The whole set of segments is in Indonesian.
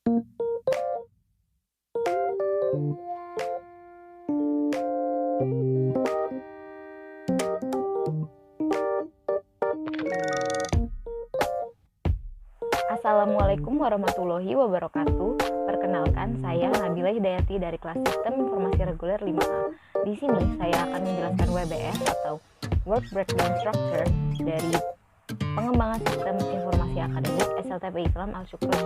Assalamualaikum warahmatullahi wabarakatuh. Perkenalkan, saya Nabila Hidayati dari kelas Sistem Informasi Reguler 5A. Di sini saya akan menjelaskan WBS atau Work Breakdown Structure dari pengembangan sistem informasi akademik SLTP Islam Al-Syukur.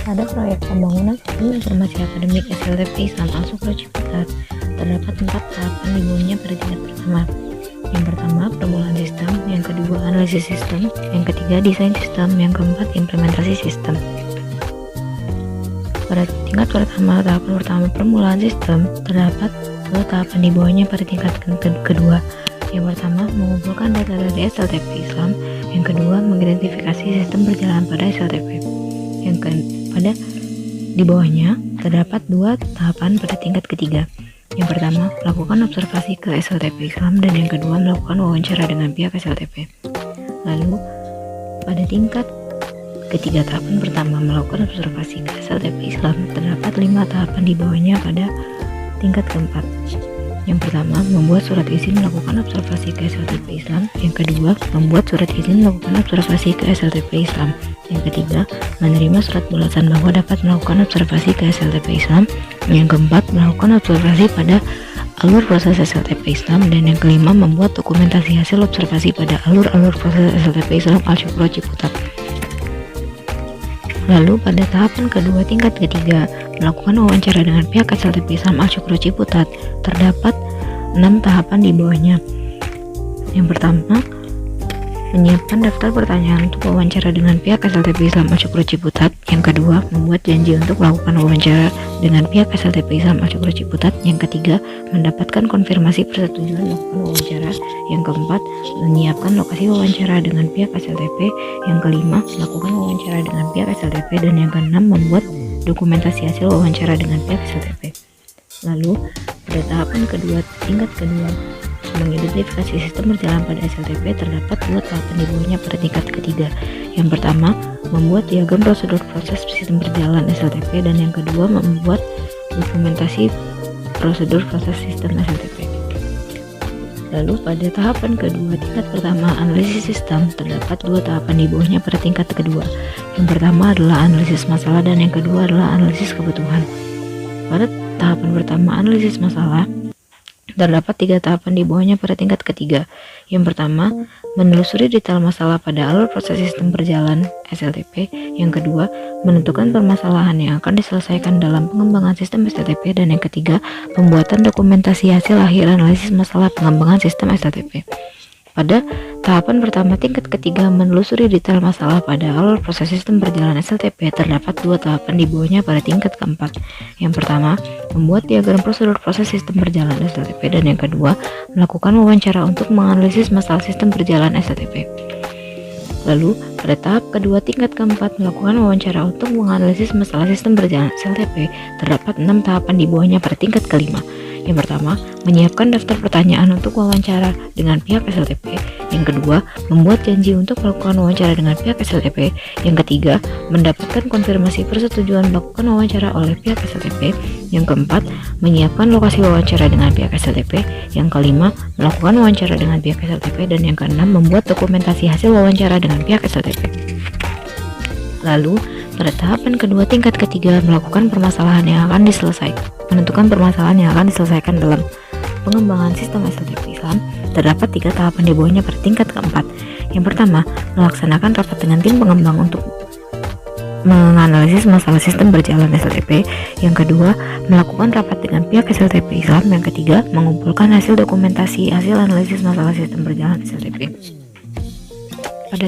Pada proyek pembangunan sistem informasi akademik SLTP Islam Al-Syukur Ciputat, terdapat 4 tahapan dimulainya pada tingkat pertama. Yang pertama, permulaan sistem, yang kedua, analisis sistem, yang ketiga, desain sistem, yang keempat, implementasi sistem. Pada tingkat pertama, tahapan pertama permulaan sistem, terdapat 2 tahapan di bawahnya pada tingkat kedua. Yang pertama, mengumpulkan data dari SLTP Islam, yang kedua, mengidentifikasi sistem berjalan pada SLTP. Pada di bawahnya terdapat 2 tahapan pada tingkat ketiga. Yang pertama, melakukan observasi ke SLTP Islam, dan yang kedua, melakukan wawancara dengan pihak SLTP. Lalu pada tingkat ketiga, tahapan pertama melakukan observasi ke SLTP Islam, terdapat 5 tahapan di bawahnya pada tingkat keempat. Yang pertama, membuat surat izin melakukan observasi ke SLTP Islam. Yang kedua, membuat surat izin melakukan observasi ke SLTP Islam. Yang ketiga, menerima surat balasan bahwa dapat melakukan observasi ke SLTP Islam. Yang keempat, melakukan observasi pada alur proses SLTP Islam. Dan yang kelima, membuat dokumentasi hasil observasi pada alur-alur proses SLTP Islam Al-Syukur Ciputat. Lalu pada tahapan kedua tingkat ketiga, melakukan wawancara dengan pihak SLTP Islam Al-Syukur Ciputat, terdapat 6 tahapan di bawahnya. Yang pertama, menyiapkan daftar pertanyaan untuk wawancara dengan pihak SLTP Islam Al-Syukur Ciputat. Yang kedua, membuat janji untuk melakukan wawancara dengan pihak SLTP Islam Al-Syukur Ciputat. Yang ketiga, mendapatkan konfirmasi persetujuan melakukan wawancara. Yang keempat, menyiapkan lokasi wawancara dengan pihak SLTP. Yang kelima, melakukan wawancara dengan pihak SLTP. Dan yang keenam, membuat dokumentasi hasil wawancara dengan pihak SLTP. Lalu, pada tahapan kedua, tingkat kedua, mengidentifikasi sistem berjalan pada SLTP, terdapat 2 tahapan di bawahnya pada tingkat ketiga. Yang pertama, membuat diagram prosedur proses sistem berjalan SLTP, dan yang kedua, membuat dokumentasi prosedur proses sistem SLTP. Lalu pada tahapan kedua, tingkat pertama, analisis sistem, terdapat 2 tahapan di bawahnya pada tingkat kedua. Yang pertama adalah analisis masalah, dan yang kedua adalah analisis kebutuhan. Pada tahapan pertama, analisis masalah, terdapat 3 tahapan di bawahnya pada tingkat ketiga. Yang pertama, menelusuri detail masalah pada alur proses sistem berjalan SLTP. Yang kedua, menentukan permasalahan yang akan diselesaikan dalam pengembangan sistem SLTP. Dan yang ketiga, pembuatan dokumentasi hasil akhir analisis masalah pengembangan sistem SLTP. Pada tahapan pertama tingkat ketiga, menelusuri detail masalah pada alur proses sistem berjalan SLTP, terdapat 2 tahapan di bawahnya pada tingkat keempat. Yang pertama, membuat diagram prosedur proses sistem berjalan SLTP, dan yang kedua, melakukan wawancara untuk menganalisis masalah sistem berjalan SLTP. Lalu, pada tahap kedua tingkat keempat, melakukan wawancara untuk menganalisis masalah sistem berjalan SLTP, terdapat 6 tahapan di bawahnya pada tingkat kelima. Yang pertama, menyiapkan daftar pertanyaan untuk wawancara dengan pihak SLTP. Yang kedua, membuat janji untuk melakukan wawancara dengan pihak SLTP. Yang ketiga, mendapatkan konfirmasi persetujuan melakukan wawancara oleh pihak SLTP. Yang keempat, menyiapkan lokasi wawancara dengan pihak SLTP. Yang kelima, melakukan wawancara dengan pihak SLTP. Dan yang keenam, membuat dokumentasi hasil wawancara dengan pihak SLTP. Lalu, pada tahapan kedua tingkat ketiga, melakukan permasalahan yang akan diselesaikan. Menentukan permasalahan yang akan diselesaikan dalam pengembangan sistem SLTP Islam, terdapat 3 tahapan di bawahnya pada tingkat keempat. Yang pertama, melaksanakan rapat dengan tim pengembang untuk menganalisis masalah sistem berjalan SLTP. Yang kedua, melakukan rapat dengan pihak SLTP Islam. Yang ketiga, mengumpulkan hasil dokumentasi hasil analisis masalah sistem berjalan SLTP. Pada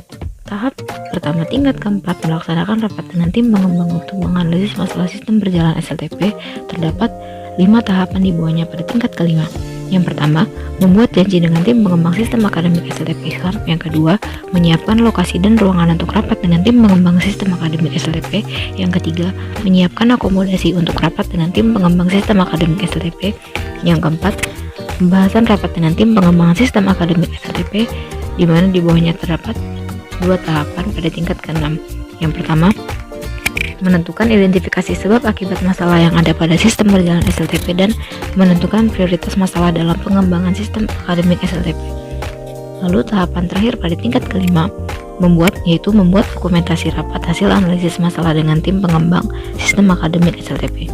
tahap pertama tingkat keempat melaksanakan rapat dengan tim pengembang untuk menganalisis masalah sistem berjalan SLTP, terdapat 5 tahapan di bawahnya pada tingkat kelima. Yang pertama, membuat janji dengan tim pengembang sistem akademik SLTP Islam. Yang kedua, menyiapkan lokasi dan ruangan untuk rapat dengan tim pengembang sistem akademik SLTP. Yang ketiga, menyiapkan akomodasi untuk rapat dengan tim pengembang sistem akademik SLTP. Yang keempat, pembahasan rapat dengan tim pengembangan sistem akademik SLTP, di mana di bawahnya terdapat 2 tahapan pada tingkat ke-6. Yang pertama, menentukan identifikasi sebab akibat masalah yang ada pada sistem berjalan SLTP dan menentukan prioritas masalah dalam pengembangan sistem akademik SLTP. Lalu tahapan terakhir pada tingkat kelima, membuat dokumentasi rapat hasil analisis masalah dengan tim pengembang sistem akademik SLTP.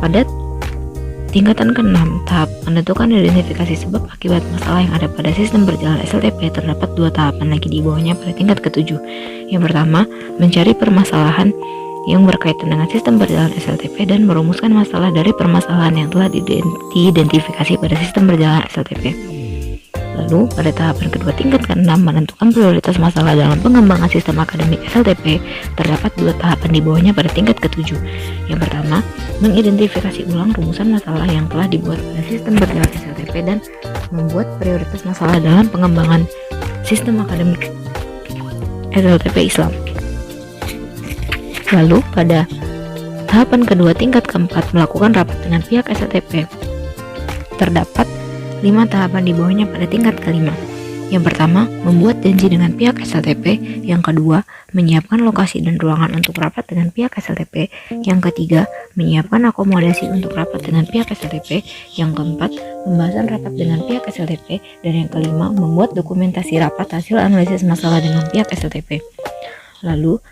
Pada tingkatan ke-6, tahap menentukan identifikasi sebab akibat masalah yang ada pada sistem berjalan SLTP, terdapat 2 tahapan lagi di bawahnya pada tingkat ke-7. Yang pertama, mencari permasalahan yang berkaitan dengan sistem berjalan SLTP dan merumuskan masalah dari permasalahan yang telah diidentifikasi pada sistem berjalan SLTP. Lalu, pada tahapan kedua tingkat ke-6, menentukan prioritas masalah dalam pengembangan sistem akademik SLTP, terdapat 2 tahapan di bawahnya pada tingkat ke-7. Yang pertama, mengidentifikasi ulang rumusan masalah yang telah dibuat pada sistem berjalan SLTP dan membuat prioritas masalah dalam pengembangan sistem akademik SLTP Islam. Lalu, pada tahapan kedua tingkat keempat, melakukan rapat dengan pihak SLTP. Terdapat 5 tahapan di bawahnya pada tingkat kelima. Yang pertama, membuat janji dengan pihak SLTP. Yang kedua, menyiapkan lokasi dan ruangan untuk rapat dengan pihak SLTP. Yang ketiga, menyiapkan akomodasi untuk rapat dengan pihak SLTP. Yang keempat, pembahasan rapat dengan pihak SLTP. Dan yang kelima, membuat dokumentasi rapat hasil analisis masalah dengan pihak SLTP. Lalu,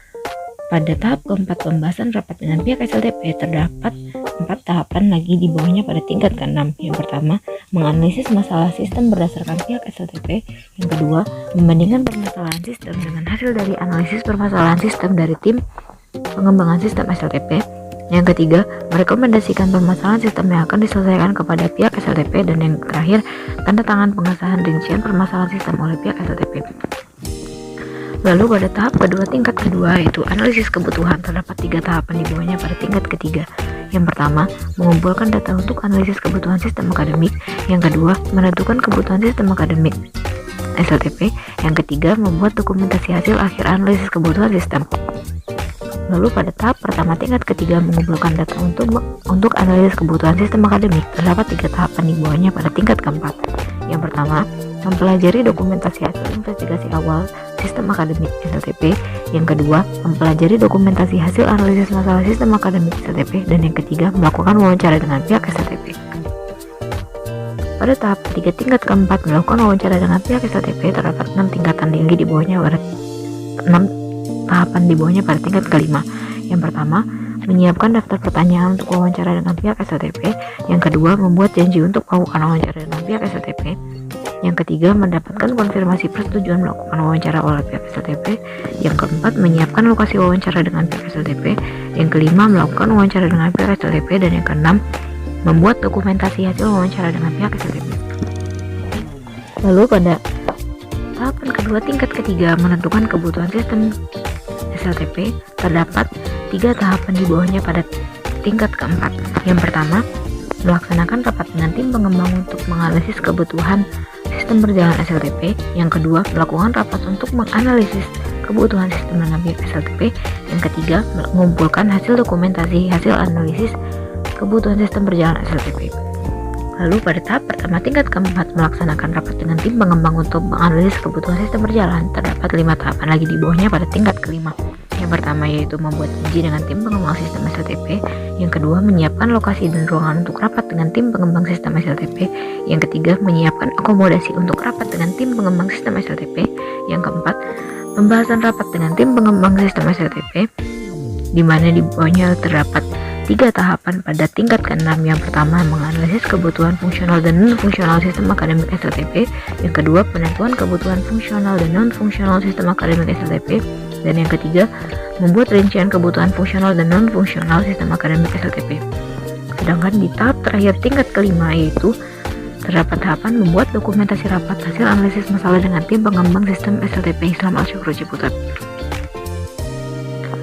pada tahap keempat, pembahasan rapat dengan pihak SLTP, terdapat 4 tahapan lagi di bawahnya pada tingkat ke-6. Yang pertama, menganalisis masalah sistem berdasarkan pihak SLTP. Yang kedua, membandingkan permasalahan sistem dengan hasil dari analisis permasalahan sistem dari tim pengembangan sistem SLTP. Yang ketiga, merekomendasikan permasalahan sistem yang akan diselesaikan kepada pihak SLTP. Dan yang terakhir, tanda tangan pengesahan rincian permasalahan sistem oleh pihak SLTP. Lalu pada tahap kedua tingkat kedua, yaitu analisis kebutuhan, terdapat 3 tahapan di bawahnya pada tingkat ketiga. Yang pertama, mengumpulkan data untuk analisis kebutuhan sistem akademik. Yang kedua, menentukan kebutuhan sistem akademik SLTP. Yang ketiga, membuat dokumentasi hasil akhir analisis kebutuhan sistem. Lalu pada tahap pertama tingkat ketiga, mengumpulkan data untuk analisis kebutuhan sistem akademik. Terdapat 3 tahapan di bawahnya pada tingkat keempat. Yang pertama, mempelajari dokumentasi hasil investigasi awal sistem akademik SLTP. Yang kedua, mempelajari dokumentasi hasil analisis masalah sistem akademik SLTP. Dan yang ketiga, melakukan wawancara dengan pihak SLTP. Pada tahap ketiga tingkat keempat, melakukan wawancara dengan pihak SLTP, terdapat 6 tingkatan tinggi di bawahnya pada 6 tahapan di bawahnya pada tingkat kelima. Yang pertama, menyiapkan daftar pertanyaan untuk wawancara dengan pihak SLTP. Yang kedua, membuat janji untuk melakukan wawancara dengan pihak SLTP. Yang ketiga, mendapatkan konfirmasi persetujuan melakukan wawancara oleh pihak SLTP. Yang keempat, menyiapkan lokasi wawancara dengan pihak SLTP. Yang kelima, melakukan wawancara dengan pihak SLTP. Dan yang keenam, membuat dokumentasi hasil wawancara dengan pihak SLTP. Lalu pada tahapan kedua tingkat ketiga, menentukan kebutuhan sistem SLTP, terdapat 3 tahapan di bawahnya pada tingkat keempat. Yang pertama, melaksanakan rapat dengan tim pengembang untuk menganalisis kebutuhan sistem berjalan SLTP. Yang kedua, melakukan rapat untuk menganalisis kebutuhan sistem dengan pihak SLTP. Yang ketiga, mengumpulkan hasil dokumentasi hasil analisis kebutuhan sistem berjalan SLTP. Lalu pada tahap pertama tingkat keempat, melaksanakan rapat dengan tim pengembang untuk menganalisis kebutuhan sistem berjalan. Terdapat 5 tahapan lagi di bawahnya pada tingkat kelima. Yang pertama, yaitu membuat janji dengan tim pengembang sistem SLTP. Yang kedua, menyiapkan lokasi dan ruangan untuk rapat dengan tim pengembang sistem SLTP. Yang ketiga, menyiapkan akomodasi untuk rapat dengan tim pengembang sistem SLTP. Yang keempat, pembahasan rapat dengan tim pengembang sistem SLTP, di mana di bawahnya terdapat 3 tahapan pada tingkat ke-6. Yang pertama, menganalisis kebutuhan fungsional dan non-fungsional sistem akademik SLTP. Yang kedua, penentuan kebutuhan fungsional dan non-fungsional sistem akademik SLTP. Dan yang ketiga, membuat rincian kebutuhan fungsional dan non-fungsional sistem akademik SLTP. Sedangkan di tahap terakhir tingkat kelima, yaitu Terdapat tahapan membuat dokumentasi rapat hasil analisis masalah dengan tim pengembang sistem SLTP Islam Al-Syukru Ciputat.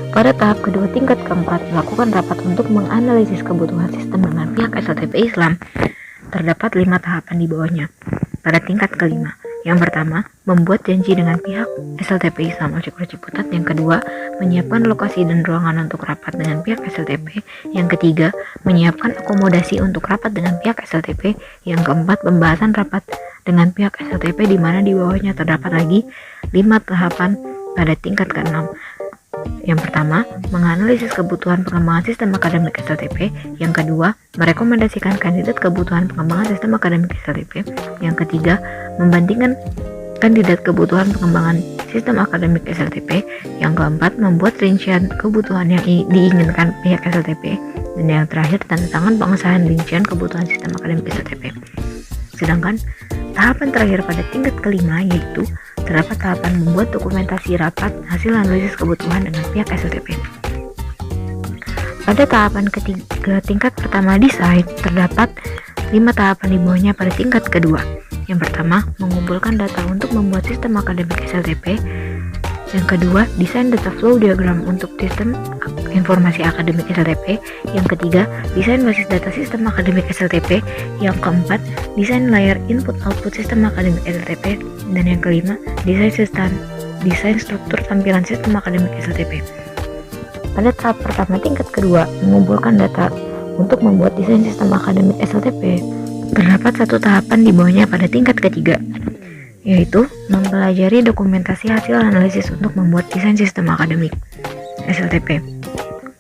Pada tahap kedua tingkat keempat, melakukan rapat untuk menganalisis kebutuhan sistem dengan pihak SLTP Islam. Terdapat 5 tahapan di bawahnya. Pada tingkat kelima, yang pertama, membuat janji dengan pihak SLTP Islam Al-Syukru Ciputat. Yang kedua, menyiapkan lokasi dan ruangan untuk rapat dengan pihak SLTP. Yang ketiga, menyiapkan akomodasi untuk rapat dengan pihak SLTP. Yang keempat, pembahasan rapat dengan pihak SLTP, di mana di bawahnya terdapat lagi 5 tahapan pada tingkat keenam. Yang pertama, menganalisis kebutuhan pengembangan sistem akademik SLTP. Yang kedua, merekomendasikan kandidat kebutuhan pengembangan sistem akademik SLTP. Yang ketiga, membandingkan kandidat kebutuhan pengembangan sistem akademik SLTP. Yang keempat, membuat rincian kebutuhan yang diinginkan pihak SLTP. Dan yang terakhir, tanda tangan pengesahan rincian kebutuhan sistem akademik SLTP. Sedangkan tahapan terakhir pada tingkat kelima yaitu terdapat tahapan membuat dokumentasi rapat hasil analisis kebutuhan dengan pihak SLTP. Pada tahapan ketiga tingkat pertama desain, terdapat 5 tahapan di bawahnya pada tingkat kedua. Yang pertama, mengumpulkan data untuk membuat sistem akademik SLTP. Yang kedua, desain data flow diagram untuk sistem informasi akademik SLTP. Yang ketiga, desain basis data sistem akademik SLTP. Yang keempat, desain layer input-output sistem akademik SLTP. Dan yang kelima, desain struktur tampilan sistem akademik SLTP. Pada tahap pertama tingkat kedua, mengumpulkan data untuk membuat desain sistem akademik SLTP. Terdapat 1 tahapan di bawahnya pada tingkat ketiga, yaitu mempelajari dokumentasi hasil analisis untuk membuat desain sistem akademik SLTP.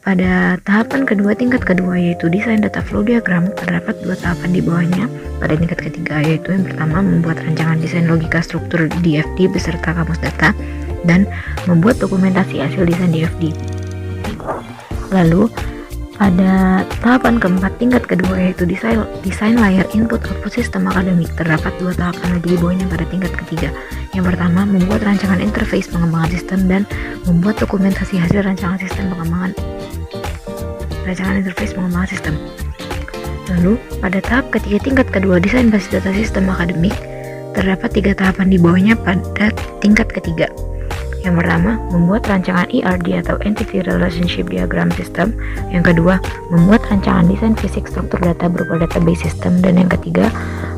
Pada tahapan kedua tingkat kedua, yaitu desain data flow diagram, terdapat 2 tahapan di bawahnya pada tingkat ketiga, yaitu yang pertama, membuat rancangan desain logika struktur DFD beserta kamus data dan membuat dokumentasi hasil desain DFD. Lalu pada tahapan keempat tingkat kedua, yaitu desain layer input output sistem akademik, terdapat 2 tahapan lagi di bawahnya pada tingkat ketiga. Yang pertama, membuat rancangan interface pengembangan sistem dan membuat dokumentasi hasil rancangan interface pengembangan sistem. Lalu pada tahap ketiga tingkat kedua, desain basis data sistem akademik, terdapat 3 tahapan di bawahnya pada tingkat ketiga. Yang pertama, membuat rancangan ERD atau Entity Relationship Diagram System. Yang kedua, membuat rancangan desain fisik struktur data berupa database system. Dan yang ketiga,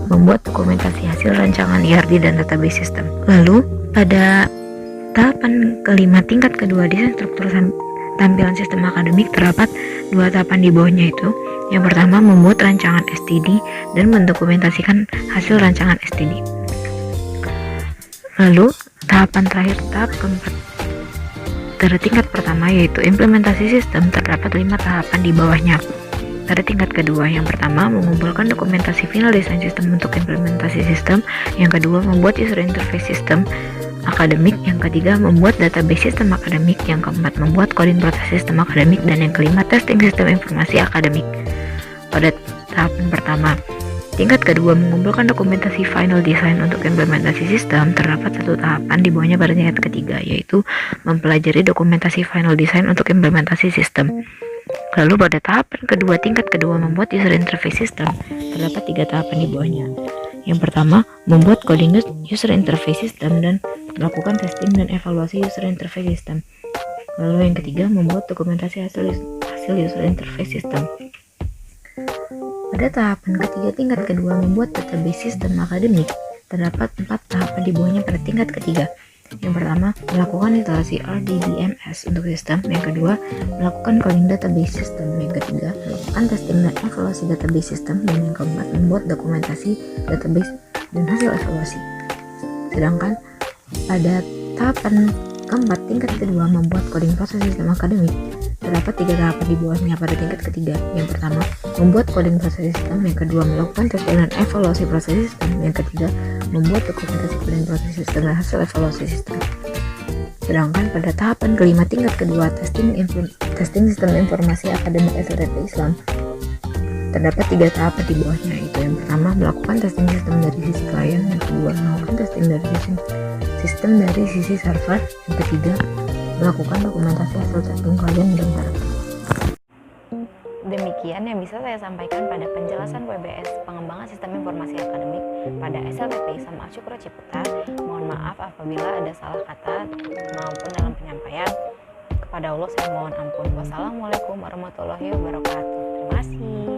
membuat dokumentasi hasil rancangan ERD dan database system. Lalu, pada tahapan kelima tingkat kedua, desain struktur tampilan sistem akademik, terdapat 2 tahapan di bawahnya itu. Yang pertama, membuat rancangan STD dan mendokumentasikan hasil rancangan STD. Lalu, tahapan terakhir, tahap keempat pada tingkat pertama, yaitu implementasi sistem, terdapat 5 tahapan di bawahnya. Pada tingkat kedua, yang pertama, mengumpulkan dokumentasi final desain sistem untuk implementasi sistem. Yang kedua, membuat user interface sistem akademik. Yang ketiga, membuat database sistem akademik. Yang keempat, membuat coding proses sistem akademik. Dan yang kelima, testing sistem informasi akademik. Pada tahapan pertama tingkat kedua, mengumpulkan dokumentasi final design untuk implementasi sistem, terdapat 1 tahapan di bawahnya pada tingkat ketiga, yaitu mempelajari dokumentasi final design untuk implementasi sistem. Lalu pada tahapan kedua tingkat kedua, membuat user interface system, terdapat 3 tahapan di bawahnya. Yang pertama, membuat coding user interface system dan melakukan testing dan evaluasi user interface system. Lalu yang ketiga, membuat dokumentasi hasil user interface system. Pada tahapan ketiga tingkat kedua, membuat database sistem akademik, terdapat 4 tahapan di bawahnya pada tingkat ketiga. Yang pertama, melakukan instalasi RDBMS untuk sistem. Yang kedua, melakukan coding database system. Yang ketiga, melakukan testing dan evaluasi database system. Dan yang keempat, membuat dokumentasi database dan hasil evaluasi. Sedangkan pada tahapan keempat tingkat kedua, membuat coding proses sistem akademik, terdapat 3 tahapan di bawahnya pada tingkat ketiga. Yang pertama, membuat coding proses sistem. Yang kedua, melakukan testing dan evaluasi proses sistem. Yang ketiga, membuat dokumentasi coding proses sistem dan hasil evaluasi sistem. Sedangkan pada tahapan kelima tingkat kedua, testing sistem informasi akademik SLTP Islam, terdapat 3 tahapan di bawahnya, yaitu yang pertama, melakukan testing sistem dari sisi klien. Yang kedua, melakukan testing dari sistem dari sisi server. Yang ketiga, melakukan dokumentasi hasil testing klien dan server. Demikian yang bisa saya sampaikan pada penjelasan WBS Pengembangan Sistem Informasi Akademik pada SLTP Isam Al Syukro Ciputat. Mohon maaf apabila ada salah kata maupun dalam penyampaian. Kepada Allah saya mohon ampun. Wassalamualaikum warahmatullahi wabarakatuh. Terima kasih.